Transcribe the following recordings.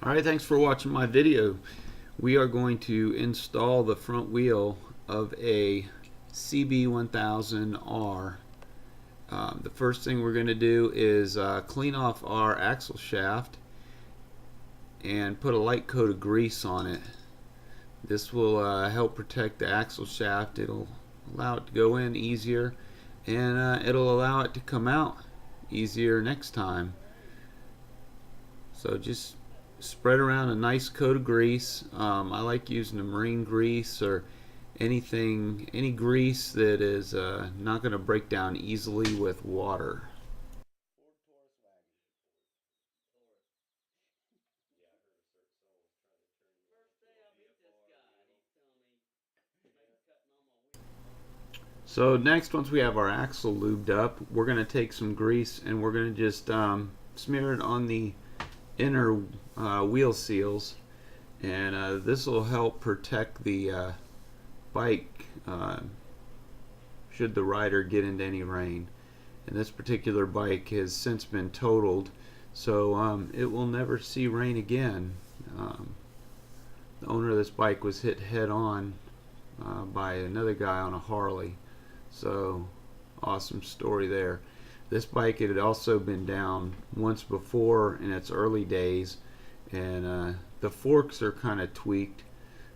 Alright, thanks for watching my video. We are going to install the front wheel of a CB1000R. The first thing we're going to do is clean off our axle shaft and put a light coat of grease on it. This will help protect the axle shaft. It'll allow it to go in easier, and it'll allow it to come out easier next time. So just spread around a nice coat of grease. I like using a marine grease or any grease that is not going to break down easily with water. So next, once we have our axle lubed up, we're going to take some grease and we're going to just smear it on the inner wheel seals, and this will help protect the bike should the rider get into any rain. And this particular bike has since been totaled, so it will never see rain again. The owner of this bike was hit head on by another guy on a Harley, so awesome story there. This bike had also been down once before in its early days, and the forks are kind of tweaked,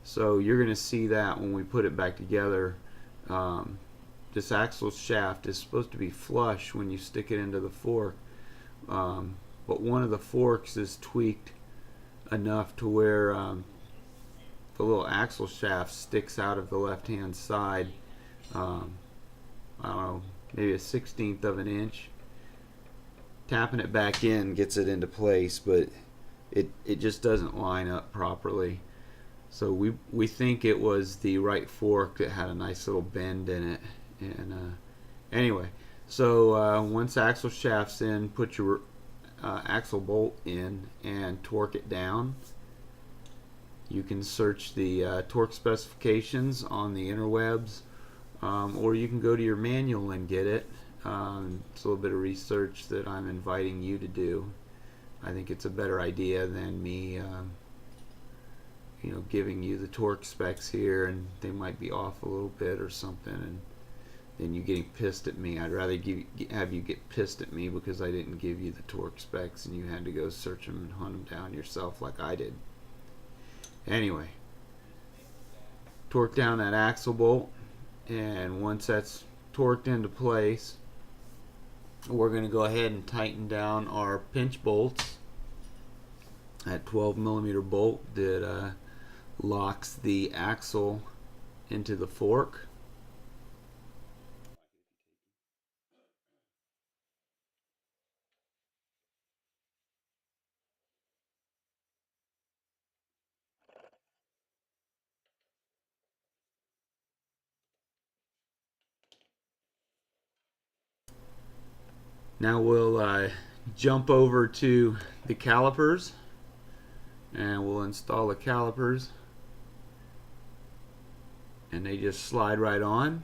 so you're going to see that when we put it back together. This axle shaft is supposed to be flush when you stick it into the fork, but one of the forks is tweaked enough to where the little axle shaft sticks out of the left hand side. I don't know, maybe a 1/16 of an inch. Tapping it back in gets it into place, but it just doesn't line up properly. So we think it was the right fork that had a nice little bend in it. And anyway, so once axle shaft's in, put your axle bolt in and torque it down. You can search the torque specifications on the interwebs, or you can go to your manual and get it. It's a little bit of research that I'm inviting you to do. I think it's a better idea than me giving you the torque specs here and they might be off a little bit or something, and then you getting pissed at me. I'd rather have you get pissed at me because I didn't give you the torque specs and you had to go search them and hunt them down yourself like I did. Anyway, torque down that axle bolt, and once that's torqued into place, we're going to go ahead and tighten down our pinch bolts. That 12mm bolt that locks the axle into the fork. Now we'll jump over to the calipers and we'll install the calipers, and they just slide right on.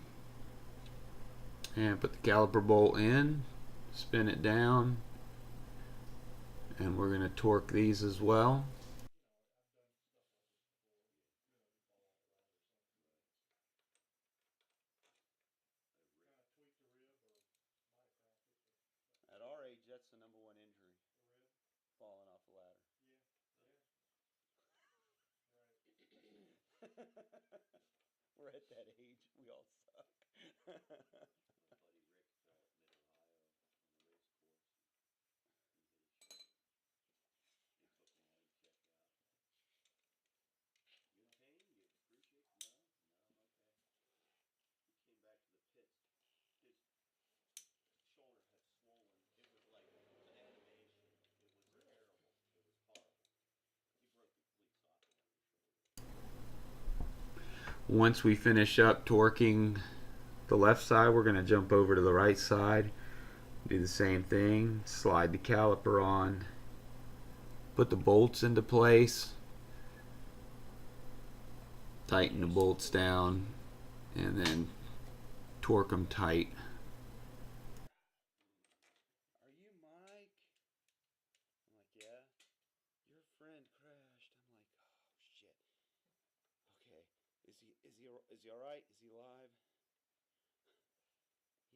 And put the caliper bolt in, spin it down, and we're going to torque these as well. At our age, that's the number one injury, falling off the ladder. We're at that age, we all suck. Once we finish up torquing the left side, we're going to jump over to the right side, do the same thing, slide the caliper on, put the bolts into place, tighten the bolts down, and then torque them tight. Are you Mike? I'm like, yeah. Your friend Craig. Is he all right? Is he alive?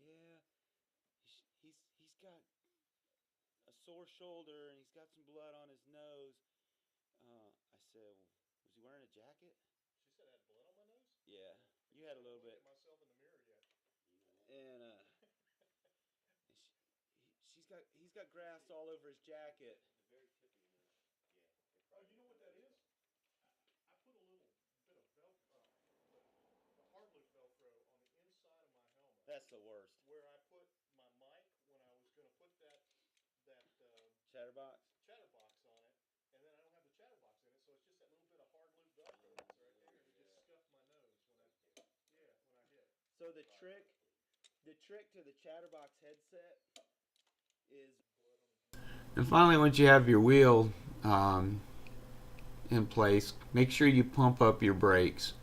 Yeah. He's got a sore shoulder and he's got some blood on his nose. I said, well, was he wearing a jacket? She said I had blood on my nose? Yeah, you had a little bit. I haven't looked at myself in the mirror yet. And he's got grass all over his jacket. The very tip of your nose. Yeah. Oh, you know what that is? I put a little bit of Velcro, the hard loop Velcro on the inside of my helmet. That's the worst. Where I put my mic when I was going to put that Chatterbox? chatterbox on it, and then I don't have the chatterbox in it, so it's just that little bit of hard loop Velcro that's right there, and it just scuffed my nose when I hit. So the trick to the chatterbox headset is. And finally, once you have your wheel in place, make sure you pump up your brakes.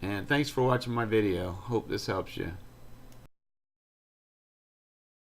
And thanks for watching my video. Hope this helps you.